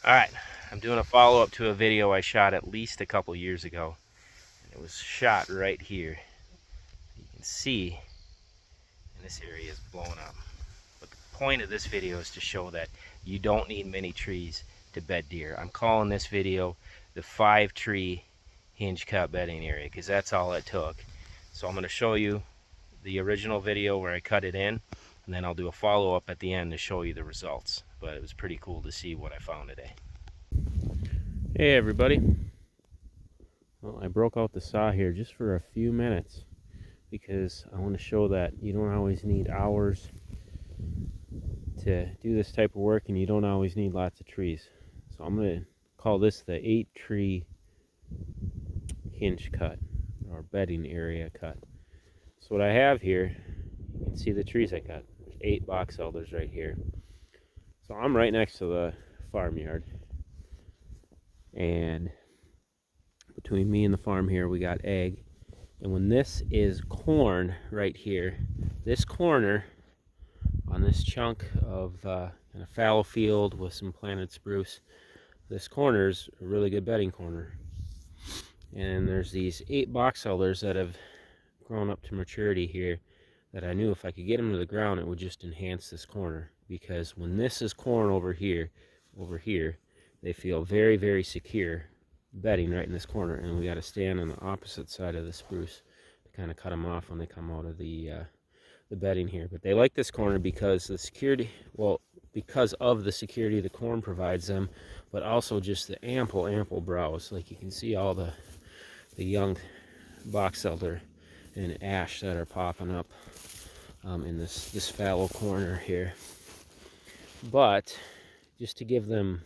Alright, I'm doing a follow-up to a video I shot at least a couple years ago. It was shot right here. You can see, and this area is blown up. But the point of this video is to show that you don't need many trees to bed deer. I'm calling this video the 5-tree hinge-cut bedding area because that's all it took. So I'm going to show you the original video where I cut it in, and then I'll do a follow-up at the end to show you the results. But it was pretty cool to see what I found today. Hey everybody. Well, I broke out the saw here just for a few minutes because I want to show that you don't always need hours to do this type of work, and you don't always need lots of trees. So I'm going to call this the 8-tree hinge cut or bedding area cut. So what I have here, you can see the trees I cut. There's 8 box elders right here. So I'm right next to the farmyard, and between me and the farm here we got ag. And when this is corn right here, this corner on this chunk of in a fallow field with some planted spruce, this corner is a really good bedding corner. And there's these 8 box elders that have grown up to maturity here that I knew if I could get them to the ground, it would just enhance this corner. Because when this is corn over here, they feel very, very secure bedding right in this corner, and we got to stand on the opposite side of the spruce to kind of cut them off when they come out of the bedding here. But they like this corner because the security, well, because of the security the corn provides them, but also just the ample browse. Like you can see all the young box elder and ash that are popping up in this fallow corner here. But just to give them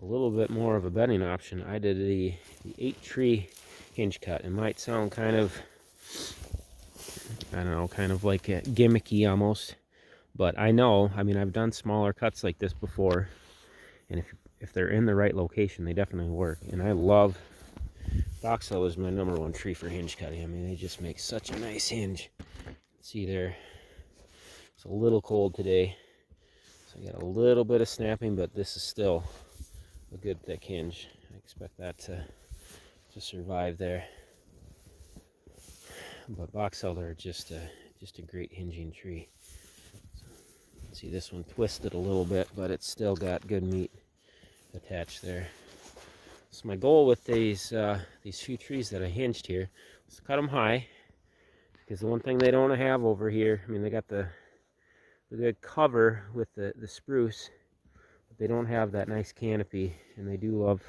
a little bit more of a bedding option, I did the 8-tree hinge cut. It might sound kind of, I don't know, kind of like a gimmicky almost, but I know, I mean, I've done smaller cuts like this before, and if they're in the right location, they definitely work. And I love box elder is my #1 tree for hinge cutting. I mean, they just make such a nice hinge. See there, it's a little cold today, so I got a little bit of snapping, but this is still a good thick hinge. I expect that to survive there. But box elder are just a great hinging tree. So, see, this one twisted a little bit, but it's still got good meat attached there. So my goal with these few trees that I hinged here was to cut them high, because the one thing they don't have over here, I mean, they got the good cover with the spruce, but they don't have that nice canopy, and they do love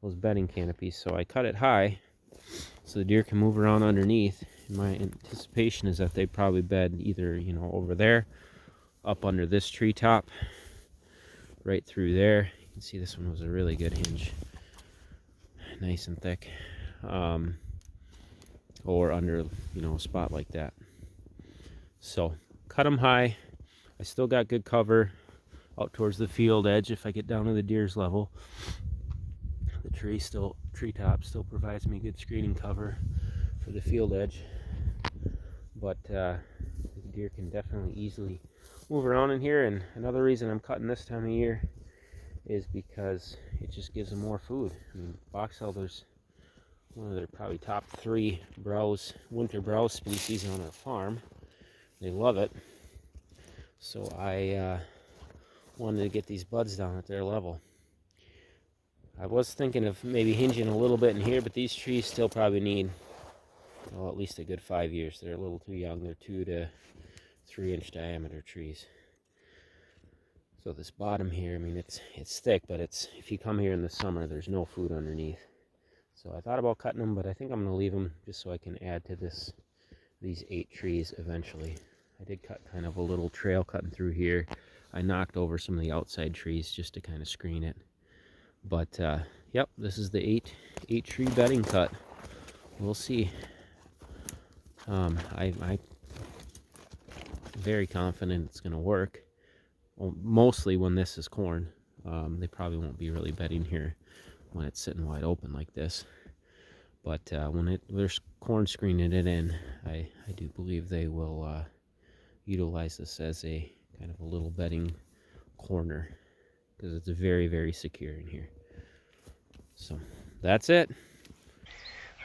those bedding canopies. So I cut it high so the deer can move around underneath. And my anticipation is that they probably bed either, you know, over there, up under this treetop, right through there. You can see this one was a really good hinge, nice and thick, or under, you know, a spot like that. So cut them high. I still got good cover out towards the field edge if I get down to the deer's level. The treetop still provides me good screening cover for the field edge, but the deer can definitely easily move around in here. And another reason I'm cutting this time of year is because it just gives them more food. I mean, box elders, one of their probably top 3 winter browse species on our farm. They love it. So I wanted to get these buds down at their level. I was thinking of maybe hinging a little bit in here, but these trees still probably need, well, at least a good 5 years. They're a little too young. They're 2 to 3 inch diameter trees. So this bottom here, I mean, it's thick, but if you come here in the summer, there's no food underneath. So I thought about cutting them, but I think I'm going to leave them just so I can add to these 8 trees eventually. I did cut kind of a little trail cutting through here. I knocked over some of the outside trees just to kind of screen it. But yep, this is the 8 tree bedding cut. We'll see. I'm very confident it's going to work. Well, mostly when this is corn. They probably won't be really bedding here when it's sitting wide open like this. But when there's corn screening it in, I do believe they will utilize this as a kind of a little bedding corner because it's very, very secure in here. So that's it.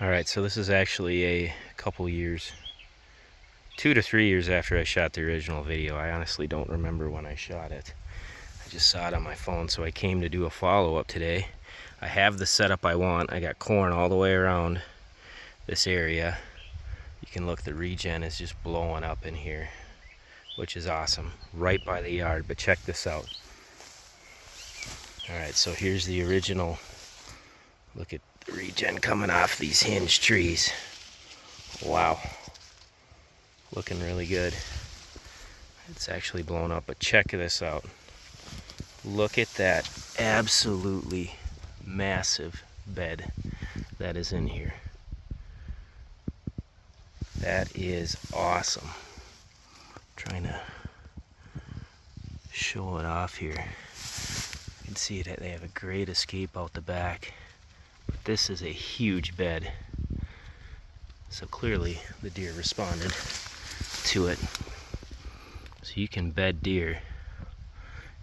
All right, so this is actually a couple years, 2 to 3 years after I shot the original video. I honestly don't remember when I shot it. I just saw it on my phone, so I came to do a follow-up today. I have the setup I want. I got corn all the way around this area. You can look, the regen is just blowing up in here, which is awesome, right by the yard. But check this out. All right, so here's the original. Look at the regen coming off these hinge trees. Wow, looking really good. It's actually blown up, but check this out. Look at that absolutely massive bed that is in here. That is awesome. I'm trying to show it off here. You can see that they have a great escape out the back. But this is a huge bed. So clearly the deer responded to it. So you can bed deer.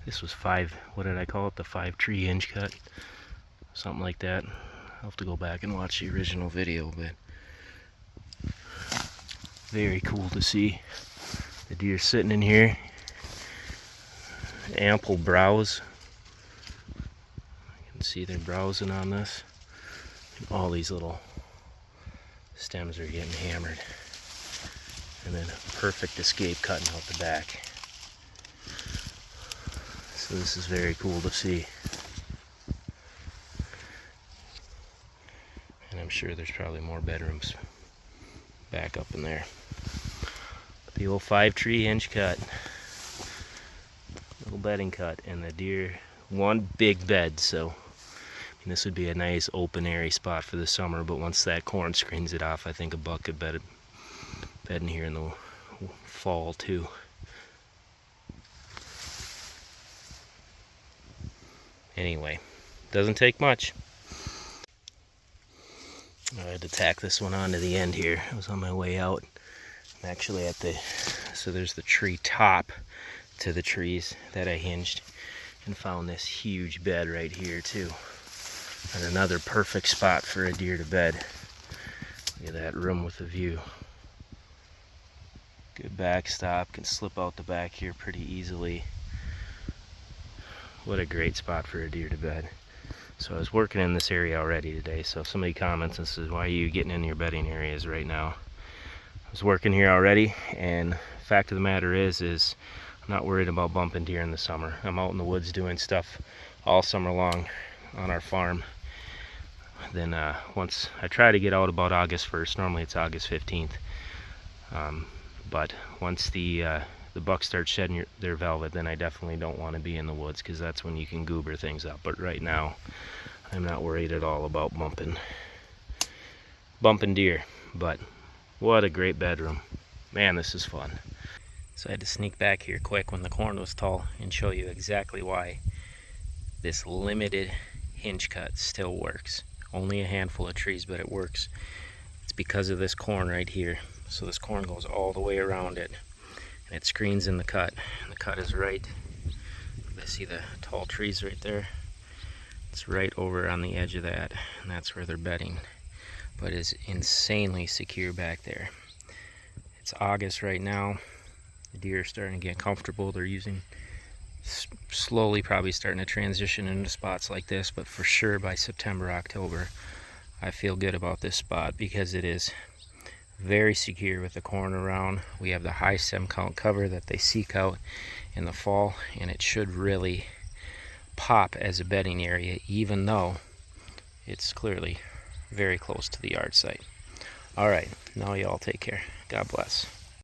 This was what did I call it? The 5-tree Hinge-Cut? Something like that. I'll have to go back and watch the original video, but very cool to see. The deer sitting in here. Ample browse. You can see they're browsing on this. And all these little stems are getting hammered. And then a perfect escape cutting out the back. So this is very cool to see. And I'm sure there's probably more bedrooms back up in there. But the old 5-tree Hinge-Cut. Little bedding cut, and the deer, one big bed, so this would be a nice open airy spot for the summer, but once that corn screens it off, I think a buck could bed in here in the fall too. Anyway, doesn't take much. I had to tack this one onto the end here. I was on my way out. I'm actually at so there's the tree top to the trees that I hinged, and found this huge bed right here too. And another perfect spot for a deer to bed. Look at that room with the view. Good backstop, can slip out the back here pretty easily. What a great spot for a deer to bed. So I was working in this area already today, so if somebody comments and says, why are you getting in your bedding areas right now? I was working here already, and fact of the matter is I'm not worried about bumping deer in the summer. I'm out in the woods doing stuff all summer long on our farm. Then once I try to get out about August 1st, normally it's August 15th. But once the bucks start shedding their velvet, then I definitely don't want to be in the woods, because that's when you can goober things up. But right now, I'm not worried at all about bumping deer. But what a great bedroom. Man, this is fun. So I had to sneak back here quick when the corn was tall and show you exactly why this limited Hinge-Cut still works. Only a handful of trees, but it works. It's because of this corn right here. So this corn goes all the way around it, and it screens in the cut. And the cut is right, I see the tall trees right there. It's right over on the edge of that, and that's where they're bedding. But it's insanely secure back there. It's August right now. The deer are starting to get comfortable. They're slowly probably starting to transition into spots like this, but for sure by September, October, I feel good about this spot because it is very secure with the corn around. We have the high stem count cover that they seek out in the fall, and it should really pop as a bedding area, even though it's clearly very close to the yard site. All right, now y'all take care. God bless.